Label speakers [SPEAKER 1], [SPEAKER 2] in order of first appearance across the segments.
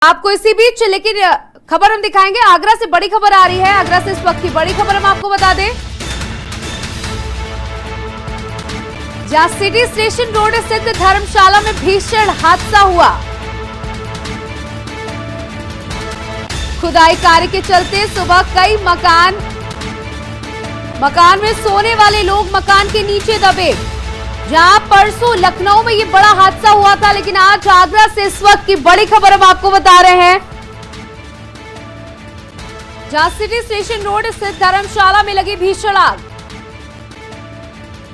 [SPEAKER 1] आपको इसी बीच लेकिन खबर हम दिखाएंगे। आगरा से बड़ी खबर आ रही है। आगरा से इस वक्त की बड़ी खबर हम आपको बता दें, जहां सिटी स्टेशन रोड स्थित धर्मशाला में भीषण हादसा हुआ। खुदाई कार्य के चलते सुबह कई मकान में सोने वाले लोग मकान के नीचे दबे। जहां परसों लखनऊ में ये बड़ा हादसा हुआ था, लेकिन आज आगरा से इस वक्त की बड़ी खबर हम आपको बता रहे हैं, जहां सिटी स्टेशन रोड स्थित धर्मशाला में लगी भीषण आग।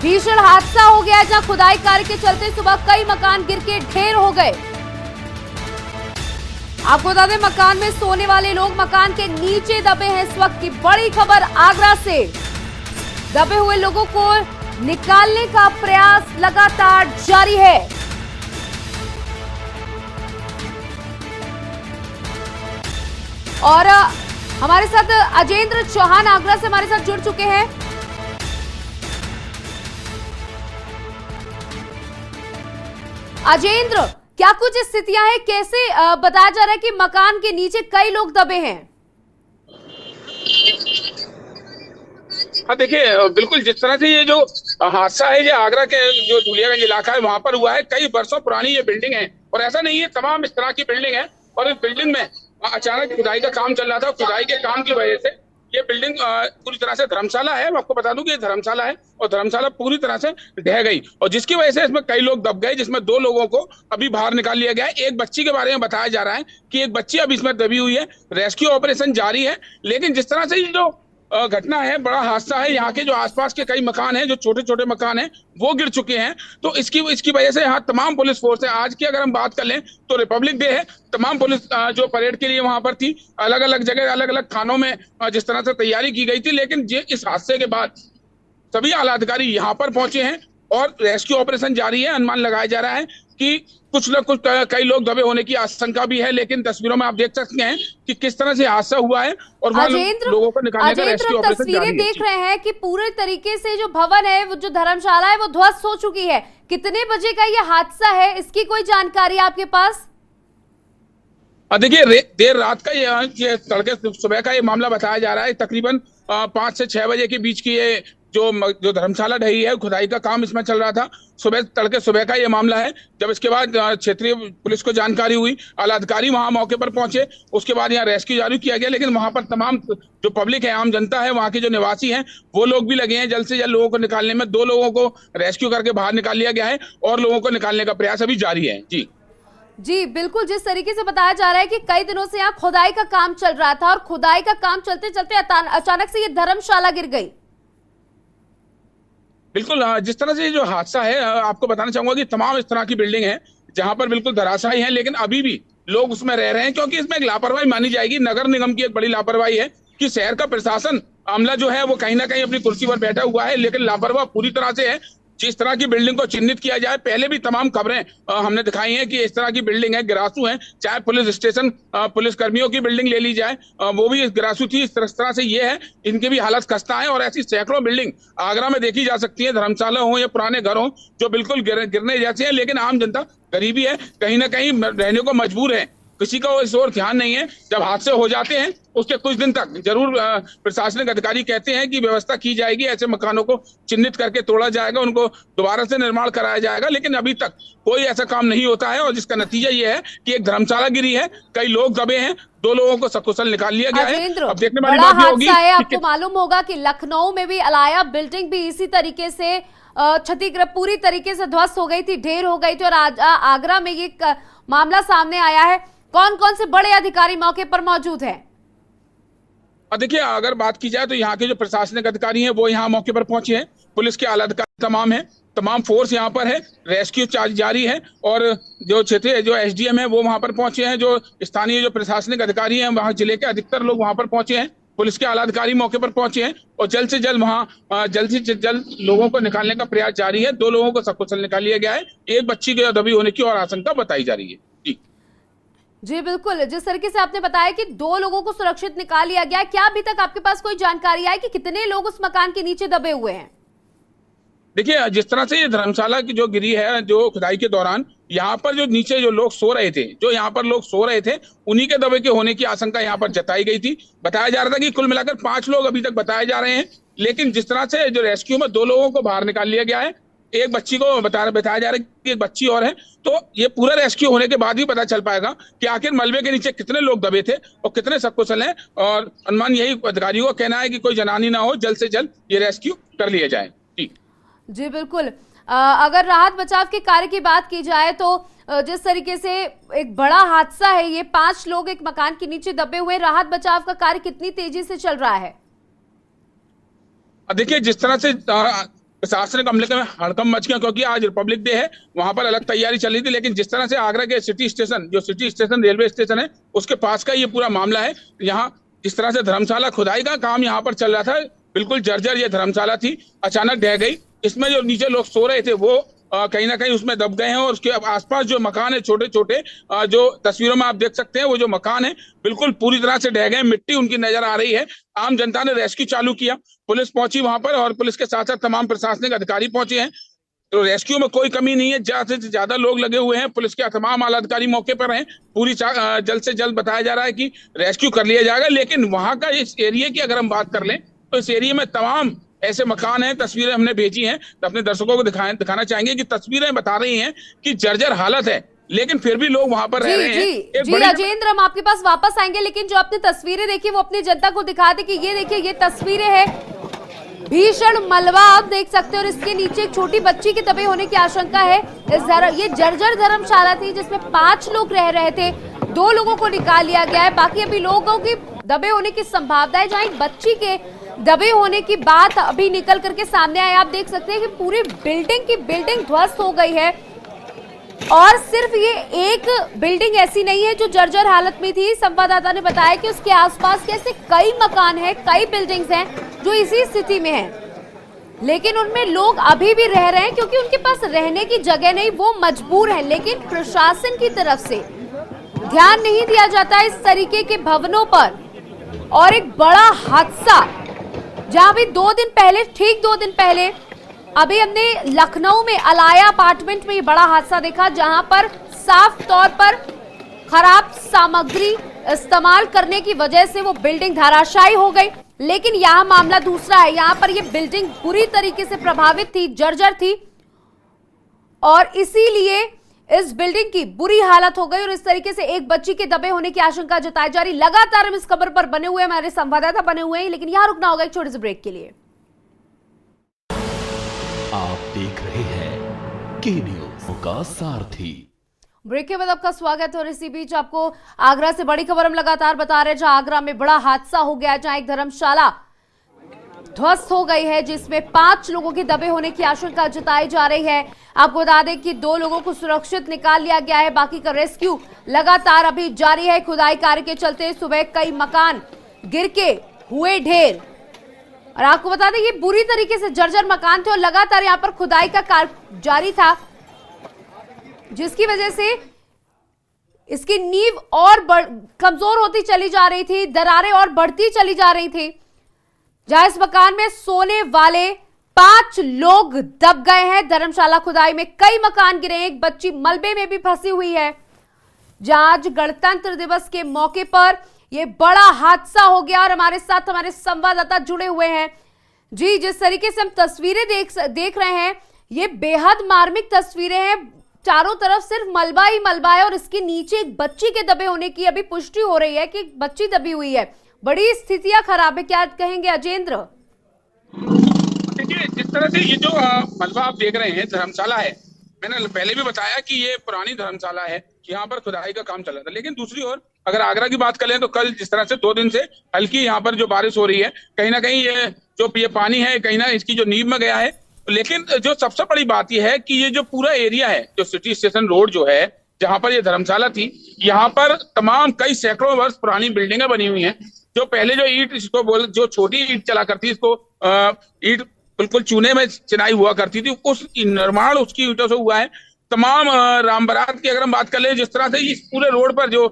[SPEAKER 1] भीषण हादसा हो गया, जहां खुदाई कार्य के चलते सुबह कई मकान गिर के ढेर हो गए। आपको बता दें, मकान में सोने वाले लोग मकान के नीचे दबे हैं। इस वक्त की बड़ी खबर आगरा से। दबे हुए लोगों को निकालने का प्रयास लगातार जारी है। और हमारे साथ अजेंद्र चौहान आगरा से हमारे साथ जुड़ चुके हैं। अजेंद्र, क्या कुछ स्थितियां हैं? कैसे बताया जा रहा है कि मकान के नीचे कई लोग दबे हैं?
[SPEAKER 2] हाँ, देखिए, बिल्कुल जिस तरह से ये जो हादसा है, ये आगरा के जो धुलियागंज इलाका है वहां पर हुआ है। कई वर्षों पुरानी ये बिल्डिंग है और ऐसा नहीं है, तमाम इस तरह की बिल्डिंग है। और इस बिल्डिंग में अचानक खुदाई का काम चल रहा था। खुदाई के काम की वजह से ये बिल्डिंग पूरी तरह से धर्मशाला है। मैं आपको बता दूं कि ये धर्मशाला है और धर्मशाला पूरी तरह से ढह गई, और जिसकी वजह से इसमें कई लोग दब गए, जिसमें 2 लोगों को अभी बाहर निकाल लिया गया है। एक बच्ची के बारे में बताया जा रहा है कि एक बच्ची अभी इसमें दबी हुई है। रेस्क्यू ऑपरेशन जारी है, लेकिन जिस तरह से ये जो घटना है, बड़ा हादसा है, यहाँ के जो आसपास के कई मकान हैं, जो छोटे छोटे मकान हैं, वो गिर चुके हैं। तो इसकी वजह से यहाँ तमाम पुलिस फोर्स है। आज की अगर हम बात कर लें तो रिपब्लिक डे है। तमाम पुलिस जो परेड के लिए वहां पर थी, अलग अलग जगह अलग अलग थानों में जिस तरह से तैयारी की गई थी, लेकिन इस हादसे के बाद सभी आला अधिकारी यहाँ पर पहुंचे हैं और रेस्क्यू ऑपरेशन जारी है। अनुमान लगाया जा रहा है कि कई लोग दबे होने की आशंका भी है, लेकिन तस्वीरों में आप देख सकते हैं कि किस तरह से हादसा हुआ है और वहां लोगों को निकालने का रेस्क्यू ऑपरेशन जारी है।
[SPEAKER 1] तस्वीरें देख रहे हैं कि पूरे तरीके से जो भवन है, वो जो धर्मशाला है, वो ध्वस्त हो चुकी है। कितने बजे का ये हादसा है, इसकी कोई जानकारी आपके पास?
[SPEAKER 2] देखिए, देर रात का ये तड़के सुबह का ये मामला बताया जा रहा है। तकरीबन 5 से 6 बजे के बीच की ये जो धर्मशाला ढही है, खुदाई का काम इसमें चल रहा था। तड़के सुबह का ये मामला है। जब इसके बाद क्षेत्रीय पुलिस को जानकारी हुई, आला अधिकारी वहां मौके पर पहुंचे, उसके बाद यहाँ रेस्क्यू जारी किया गया। लेकिन वहां पर तमाम जो पब्लिक है, आम जनता है, वहां के जो निवासी हैं, वो लोग भी लगे हैं जल्द से जल्द लोगों को निकालने में। 2 लोगों को रेस्क्यू करके बाहर निकाल लिया गया है और लोगों को निकालने का प्रयास अभी जारी है।
[SPEAKER 1] जी बिल्कुल, जिस तरीके से बताया जा रहा है कि कई दिनों से यहाँ खुदाई का काम चल रहा था और खुदाई का काम चलते चलते अचानक से ये धर्मशाला गिर गई।
[SPEAKER 2] बिल्कुल, जिस तरह से ये जो हादसा है, आपको बताना चाहूंगा कि तमाम इस तरह की बिल्डिंग है जहां पर बिल्कुल धराशायी है, लेकिन अभी भी लोग उसमें रह रहे हैं, क्योंकि इसमें एक लापरवाही मानी जाएगी। नगर निगम की एक बड़ी लापरवाही है कि शहर का प्रशासन अमला जो है वो कहीं ना कहीं अपनी कुर्सी पर बैठा हुआ है, लेकिन लापरवाह पूरी तरह से है। जिस तरह की बिल्डिंग को चिन्हित किया जाए, पहले भी तमाम खबरें हमने दिखाई हैं कि इस तरह की बिल्डिंग है, गिरासू है। चाहे पुलिस स्टेशन पुलिस कर्मियों की बिल्डिंग ले ली जाए, वो भी गिरासू थी। इस तरह से ये है, इनकी भी हालत खस्ता है। और ऐसी सैकड़ों बिल्डिंग आगरा में देखी जा सकती है, धर्मशाला हो या पुराने घर हो, जो बिल्कुल गिरने जैसे हैं। लेकिन आम जनता गरीबी है, कहीं ना कहीं रहने को मजबूर है। किसी का इस ओर ध्यान नहीं है। जब हादसे हो जाते हैं उसके कुछ दिन तक जरूर प्रशासनिक अधिकारी कहते हैं कि व्यवस्था की जाएगी, ऐसे मकानों को चिन्हित करके तोड़ा जाएगा, उनको दोबारा से निर्माण कराया जाएगा, लेकिन अभी तक कोई ऐसा काम नहीं होता है। और जिसका नतीजा ये है कि एक धर्मशाला गिरी है, कई लोग दबे हैं, 2 लोगों को सकुशल निकाल लिया गया है। अब देखने वाली बात ये होगी।
[SPEAKER 1] आपको मालूम होगा कि लखनऊ में भी अलाया बिल्डिंग भी इसी तरीके से क्षतिग्रस्त, पूरी तरीके से ध्वस्त हो गई थी, ढेर हो गई थी, और आगरा में ये मामला सामने आया है। कौन कौन से बड़े अधिकारी मौके पर मौजूद हैं?
[SPEAKER 2] देखिए, अगर बात की जाए तो यहाँ के जो प्रशासनिक अधिकारी हैं वो यहाँ मौके पर पहुंचे हैं। पुलिस के आला अधिकारी तमाम हैं, तमाम फोर्स यहाँ पर है। रेस्क्यू चार्ज जारी है और जो क्षेत्रीय जो एसडीएम है वो वहां पर पहुंचे हैं। जो स्थानीय जो प्रशासनिक अधिकारी हैं, वहाँ जिले के अधिकतर लोग वहां पर पहुंचे हैं। पुलिस के आला अधिकारी मौके पर पहुंचे हैं और जल्द से जल्द लोगों को निकालने का प्रयास जारी है। 2 लोगों को सकुशल निकाल लिया गया है। एक बच्ची के दबी होने की और आशंका बताई जा रही है।
[SPEAKER 1] जी बिल्कुल, जिस तरीके से आपने बताया कि 2 लोगों को सुरक्षित निकाल लिया गया, क्या अभी तक आपके पास कोई जानकारी है कि कितने लोग उस मकान के नीचे दबे हुए हैं?
[SPEAKER 2] देखिए, जिस तरह से ये धर्मशाला की जो गिरी है, जो खुदाई के दौरान यहाँ पर जो नीचे जो लोग सो रहे थे, जो यहाँ पर लोग सो रहे थे, उन्हीं के दबे के होने की आशंका यहाँ पर जताई गई थी। बताया जा रहा था कि कुल मिलाकर 5 लोग अभी तक बताए जा रहे हैं, लेकिन जिस तरह से जो रेस्क्यू में 2 लोगों को बाहर निकाल लिया गया है, एक बच्ची को बताया जा रहा है कि एक बच्ची और है, तो ये पूरा रेस्क्यू होने के बाद ही पता चल पाएगा कि आखिर मलबे के नीचे कितने लोग दबे थे और कितने सकुशल हैं। और अनुमान यही अधिकारियों का कहना है कि कोई जनहानि ना हो, जल्द से जल्द ये रेस्क्यू कर लिया जाए।
[SPEAKER 1] जी बिल्कुल। अगर राहत बचाव के कार्य की बात की जाए तो जिस तरीके से एक बड़ा हादसा है, ये 5 लोग एक मकान के नीचे दबे हुए, राहत बचाव का कार्य कितनी तेजी से चल रहा है?
[SPEAKER 2] देखिए, जिस तरह से प्रशासनिक अमले में हड़कंप मच गया, क्योंकि आज रिपब्लिक डे है, वहां पर अलग तैयारी चल रही थी, लेकिन जिस तरह से आगरा के सिटी स्टेशन रेलवे स्टेशन है, उसके पास का ये पूरा मामला है। यहाँ जिस तरह से धर्मशाला खुदाई का काम यहाँ पर चल रहा था, बिल्कुल जर्जर ये धर्मशाला थी, अचानक ढह गई। इसमें जो नीचे लोग सो रहे थे वो कहीं ना कहीं उसमें दब गए हैं, और उसके आसपास जो मकान है, छोटे छोटे जो तस्वीरों में आप देख सकते हैं, वो जो मकान है बिल्कुल पूरी तरह से ढह गए, मिट्टी उनकी नजर आ रही है। आम जनता ने रेस्क्यू चालू किया, पुलिस पहुंची वहां पर, और पुलिस के साथ साथ तमाम प्रशासनिक अधिकारी पहुंचे हैं। तो रेस्क्यू में कोई कमी नहीं है, ज्यादा से ज्यादा लोग लगे हुए हैं, पुलिस के तमाम आला अधिकारी मौके पर हैं। पूरी जल्द से जल्द बताया जा रहा है कि रेस्क्यू कर लिया जाएगा। लेकिन वहां का इस एरिया की अगर हम बात कर लें, तो इस एरिया में तमाम ऐसे मकान हैं, तस्वीरें हमने भेजी हैं, तो अपने दर्शकों को दिखाना चाहेंगे कि तस्वीरें बता रही हैं कि जर्जर हालत है, लेकिन फिर भी लोग वहां पर रह रहे हैं।
[SPEAKER 1] जी राजेंद्र, हम आपके पास वापस आएंगे, लेकिन जो आपने तस्वीरें देखी वो अपनी जनता को दिखा दे कि ये देखिए, ये तस्वीरें हैं, भीषण मलबा आप देख सकते हो, और इसके नीचे एक छोटी बच्ची के दबे होने की आशंका है। ये जर्जर धर्मशाला थी जिसमें 5 लोग रह रहे थे, 2 लोगों को निकाल लिया गया है, बाकी अभी लोगों की दबे होने की संभावना है। जहाँ एक बच्ची के दबे होने की बात अभी निकल करके सामने आए, आप देख सकते हैं कि पूरी बिल्डिंग ध्वस्त हो गई है। और सिर्फ ये एक बिल्डिंग ऐसी नहीं है जो जर्जर हालत में थी, संवाददाता ने बताया कि उसके आसपास के ऐसे कई मकान हैं, कई बिल्डिंग्स हैं जो इसी स्थिति में हैं, लेकिन उनमें लोग अभी भी रह रहे हैं क्योंकि उनके पास रहने की जगह नहीं, वो मजबूर हैं। लेकिन प्रशासन की तरफ से ध्यान नहीं दिया जाता इस तरीके के भवनों पर। और एक बड़ा हादसा, जहां भी 2 दिन पहले, ठीक 2 दिन पहले, अभी हमने लखनऊ में अलाया अपार्टमेंट में ये बड़ा हादसा देखा, जहां पर साफ तौर पर खराब सामग्री इस्तेमाल करने की वजह से वो बिल्डिंग धराशायी हो गई। लेकिन यहाँ मामला दूसरा है, यहाँ पर ये बिल्डिंग बुरी तरीके से प्रभावित थी, जर्जर थी, और इसीलिए इस बिल्डिंग की बुरी हालत हो गई, और इस तरीके से एक बच्ची के दबे होने की आशंका जताई जा रही। लगातार हम इस खबर पर बने हुए हैं, हमारे संवाददाता बने हुए हैं, लेकिन यहाँ रुकना होगा एक छोटे से ब्रेक के लिए।
[SPEAKER 3] आप देख रहे हैं के न्यूज़ का सारथी।
[SPEAKER 1] ब्रेक के बाद आपका स्वागत है, और इसी बीच आपको आगरा से बड़ी खबर हम लगातार बता रहे हैं, जहां आगरा में बड़ा हादसा हो गया, जहां एक धर्मशाला ध्वस्त हो गई है, जिसमें 5 लोगों के दबे होने की आशंका जताई जा रही है। आपको बता दें कि 2 लोगों को सुरक्षित निकाल लिया गया है, बाकी का रेस्क्यू लगातार अभी जारी है। खुदाई कार्य के चलते सुबह कई मकान गिर के हुए ढेर, और आपको बता दें ये बुरी तरीके से जर्जर मकान थे, और लगातार यहाँ पर खुदाई का कार्य जारी था, जिसकी वजह से इसकी नींव और कमजोर होती चली जा रही थी, दरारें और बढ़ती चली जा रही थी। जहां इस मकान में सोने वाले 5 लोग दब गए हैं। धर्मशाला खुदाई में कई मकान गिरे, एक बच्ची मलबे में भी फंसी हुई है। जहां आज गणतंत्र दिवस के मौके पर यह बड़ा हादसा हो गया, और हमारे साथ हमारे संवाददाता जुड़े हुए हैं। जी, जिस तरीके से हम तस्वीरें देख रहे हैं, ये बेहद मार्मिक तस्वीरें हैं। चारों तरफ सिर्फ मलबा ही मलबा है, और इसके नीचे एक बच्ची के दबे होने की अभी पुष्टि हो रही है कि एक बच्ची दबी हुई है। बड़ी स्थितियां खराब है, क्या कहेंगे अजेंद्र?
[SPEAKER 2] देखिए, जिस तरह से ये जो मलबा आप देख रहे हैं, धर्मशाला है, मैंने पहले भी बताया कि ये पुरानी धर्मशाला है, यहाँ पर खुदाई का काम चल रहा था। लेकिन दूसरी ओर अगर आगरा की बात करें, तो कल जिस तरह से 2 दिन से हल्की यहाँ पर जो बारिश हो रही है, कहीं ना कहीं ये पानी है, कहीं ना इसकी जो नींव में गया है। लेकिन जो सबसे बड़ी बात यह है कि ये जो पूरा एरिया है, जो सिटी स्टेशन रोड जो है, जहां पर ये धर्मशाला थी, यहाँ पर तमाम कई सैकड़ों वर्ष पुरानी बिल्डिंगें बनी हुई हैं। जो पहले जो ईंट, इसको जो छोटी ईंट चला करती, इसको ईंट बिल्कुल चूने में चिनाई हुआ करती थी, उस निर्माण उसकी ईंटों से हुआ है। तमाम राम बारात की अगर हम बात कर ले, जिस तरह से इस पूरे रोड पर जो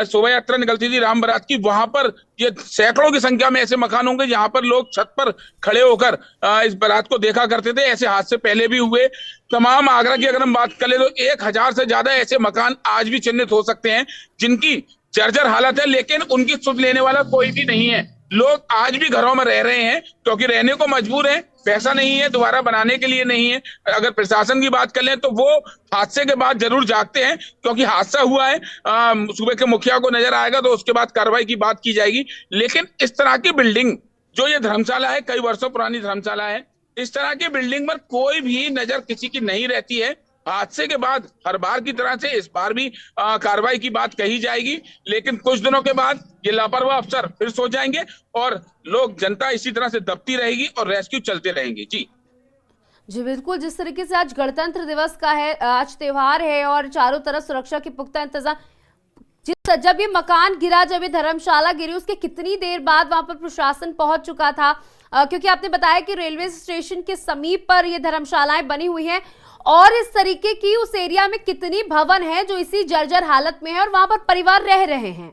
[SPEAKER 2] शोभा यात्रा निकलती थी राम बारात की, वहां पर ये सैकड़ों की संख्या में ऐसे मकान होंगे जहां पर लोग छत पर खड़े होकर इस बारात को देखा करते थे। ऐसे हादसे पहले भी हुए। तमाम आगरा की अगर हम बात कर ले तो 1000 से ज्यादा ऐसे मकान आज भी चिन्हित हो सकते हैं जिनकी जर्जर हालत है, लेकिन उनकी सुध लेने वाला कोई भी नहीं है। लोग आज भी घरों में रह रहे हैं क्योंकि रहने को मजबूर हैं, पैसा नहीं है, दोबारा बनाने के लिए नहीं है। अगर प्रशासन की बात कर लें तो वो हादसे के बाद जरूर जागते हैं क्योंकि हादसा हुआ है, सूबे के मुखिया को नजर आएगा तो उसके बाद कार्रवाई की बात की जाएगी। लेकिन इस तरह की बिल्डिंग जो ये धर्मशाला है, कई वर्षों पुरानी धर्मशाला है, इस तरह की बिल्डिंग पर कोई भी नजर किसी की नहीं रहती है। हादसे के बाद हर बार की तरह से इस बार भी कार्रवाई की बात कही जाएगी, लेकिन कुछ दिनों के बाद ये लापरवाह अफसर फिर सो जाएंगे और लोग, जनता इसी तरह से दबती रहेगी और रेस्क्यू चलते रहेंगे। जी
[SPEAKER 1] जी बिल्कुल, जिस तरीके से आज गणतंत्र दिवस का है, आज त्योहार है और चारों तरफ सुरक्षा के पुख्ता इंतजाम, जब ये मकान गिरा, जब ये धर्मशाला गिरी, उसके कितनी देर बाद वहां पर प्रशासन पहुंच चुका था? क्योंकि आपने बताया कि रेलवे स्टेशन के समीप पर ये धर्मशालाएं बनी हुई हैं, और इस तरीके की उस एरिया में कितनी भवन है जो इसी जर्जर हालत में है और वहां पर परिवार रह रहे हैं?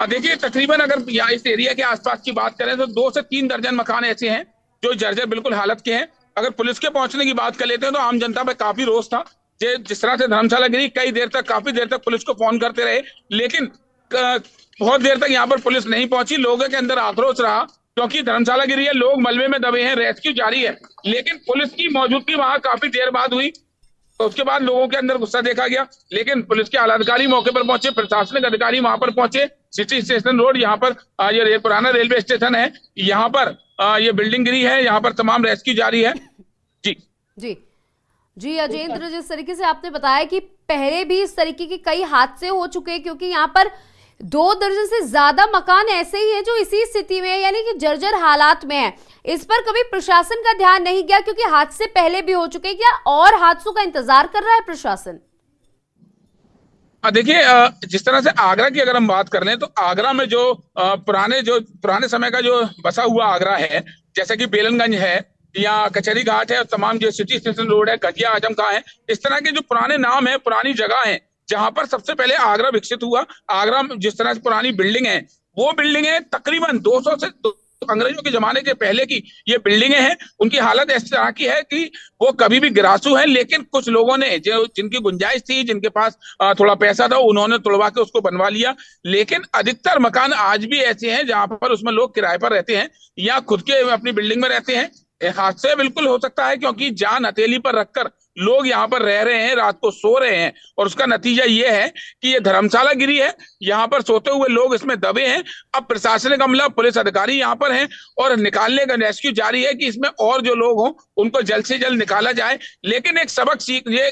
[SPEAKER 2] देखिए, तकरीबन अगर यहाँ इस एरिया के आसपास की बात करें तो 2 से 3 दर्जन मकान ऐसे हैं जो जर्जर बिल्कुल हालत के हैं। अगर पुलिस के पहुंचने की बात कर लेते हैं तो आम जनता पे काफी रोष था। जिस तरह से धर्मशाला गिरी, काफी देर तक पुलिस को फोन करते रहे, लेकिन बहुत देर तक यहाँ पर पुलिस नहीं पहुंची। लोगों के अंदर आक्रोश रहा क्योंकि धर्मशाला गिरी है, लोग मलबे में दबे हैं, रेस्क्यू जारी है, लेकिन पुलिस की मौजूदगी वहां काफी देर बाद हुई। तो उसके बाद लोगों के अंदर गुस्सा देखा गया, लेकिन पुलिस के आला अधिकारी मौके पर पहुंचे, प्रशासनिक अधिकारी वहां पर पहुंचे। सिटी स्टेशन रोड, यहाँ पर ये पुराना रेलवे स्टेशन है, यहाँ पर ये बिल्डिंग गिरी है, यहाँ पर तमाम रेस्क्यू जारी है। जी
[SPEAKER 1] जी जी अजेंद्र, जिस तरीके से आपने बताया कि पहले भी इस तरीके के कई हादसे हो चुके हैं, क्योंकि यहाँ पर 2 दर्जन से ज्यादा मकान ऐसे ही हैं जो इसी स्थिति में है, यानी कि जर्जर हालात में है। इस पर कभी प्रशासन का ध्यान नहीं गया क्योंकि हादसे पहले भी हो चुके हैं, क्या और हादसों का इंतजार कर रहा है प्रशासन?
[SPEAKER 2] देखिए, जिस तरह से आगरा की अगर हम बात कर लें तो आगरा में जो पुराने समय का जो बसा हुआ आगरा है, जैसे कि बेलनगंज है या कचहरी घाट है, और तमाम जो सिटी स्टेशन रोड है, घटिया आजम खां है, इस तरह के जो पुराने नाम है, पुरानी जगह है जहां पर सबसे पहले आगरा विकसित हुआ। आगरा में जिस तरह से पुरानी बिल्डिंग है, वो बिल्डिंगें तकरीबन 200 से अंग्रेजों के जमाने के पहले की ये बिल्डिंगें हैं। उनकी हालत इस तरह की है कि वो कभी भी गिरासू है, लेकिन कुछ लोगों ने जो जिनकी गुंजाइश थी, जिनके पास थोड़ा पैसा था, उन्होंने तुड़वा के उसको बनवा लिया। लेकिन अधिकतर मकान आज भी ऐसे हैं जहां पर उसमें लोग किराए पर रहते हैं या खुद के अपनी बिल्डिंग में रहते हैं। हादसे बिल्कुल हो सकता है क्योंकि जान हथेली पर रखकर लोग यहाँ पर रह रहे हैं, रात को सो रहे हैं, और उसका नतीजा ये है कि ये धर्मशाला गिरी है, यहाँ पर सोते हुए लोग इसमें दबे हैं। अब प्रशासनिक अमला, पुलिस अधिकारी यहाँ पर हैं और निकालने का रेस्क्यू जारी है कि इसमें और जो लोग हों उनको जल्द से जल्द निकाला जाए। लेकिन एक सबक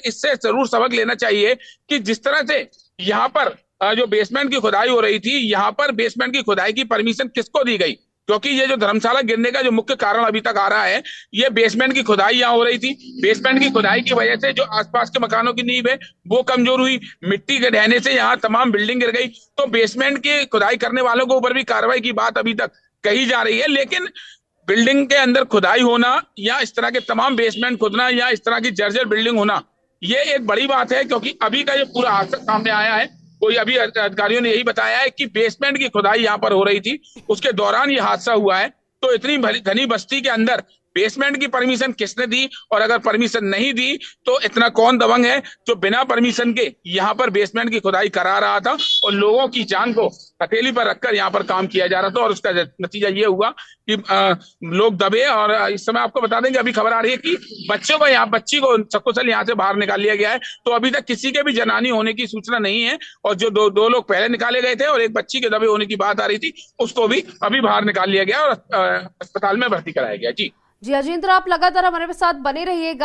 [SPEAKER 2] इससे जरूर सबक लेना चाहिए कि जिस तरह से यहाँ पर जो बेसमेंट की खुदाई हो रही थी, यहाँ पर बेसमेंट की खुदाई की परमिशन किसको दी गई? क्योंकि ये जो धर्मशाला गिरने का जो मुख्य कारण अभी तक आ रहा है, ये बेसमेंट की खुदाई यहाँ हो रही थी। बेसमेंट की खुदाई की वजह से जो आसपास के मकानों की नींव है वो कमजोर हुई, मिट्टी के ढहने से यहाँ तमाम बिल्डिंग गिर गई। तो बेसमेंट की खुदाई करने वालों के ऊपर भी कार्रवाई की बात अभी तक कही जा रही है, लेकिन बिल्डिंग के अंदर खुदाई होना या इस तरह के तमाम बेसमेंट खुदना या इस तरह की जर्जर बिल्डिंग होना, ये एक बड़ी बात है। क्योंकि अभी का ये पूरा हादसा सामने आया है, कोई अभी अधिकारियों ने यही बताया है कि बेसमेंट की खुदाई यहाँ पर हो रही थी, उसके दौरान ये हादसा हुआ है। तो इतनी घनी बस्ती के अंदर बेसमेंट की परमिशन किसने दी, और अगर परमिशन नहीं दी तो इतना कौन दबंग है जो बिना परमिशन के यहाँ पर बेसमेंट की खुदाई करा रहा था और लोगों की जान को हथेली पर रखकर यहाँ पर काम किया जा रहा था। और उसका नतीजा ये हुआ कि लोग दबे। और इस समय आपको बता दें कि अभी खबर आ रही है कि बच्ची को सकुशल यहाँ से बाहर निकाल लिया गया है। तो अभी तक किसी के भी जनहानि होने की सूचना नहीं है, और जो दो लोग पहले निकाले गए थे और एक बच्ची के दबे होने की बात आ रही थी, उसको भी अभी बाहर निकाल लिया गया और अस्पताल में भर्ती कराया गया। जी
[SPEAKER 1] अजेंद्र, आप लगातार हमारे साथ बने रहिएगा।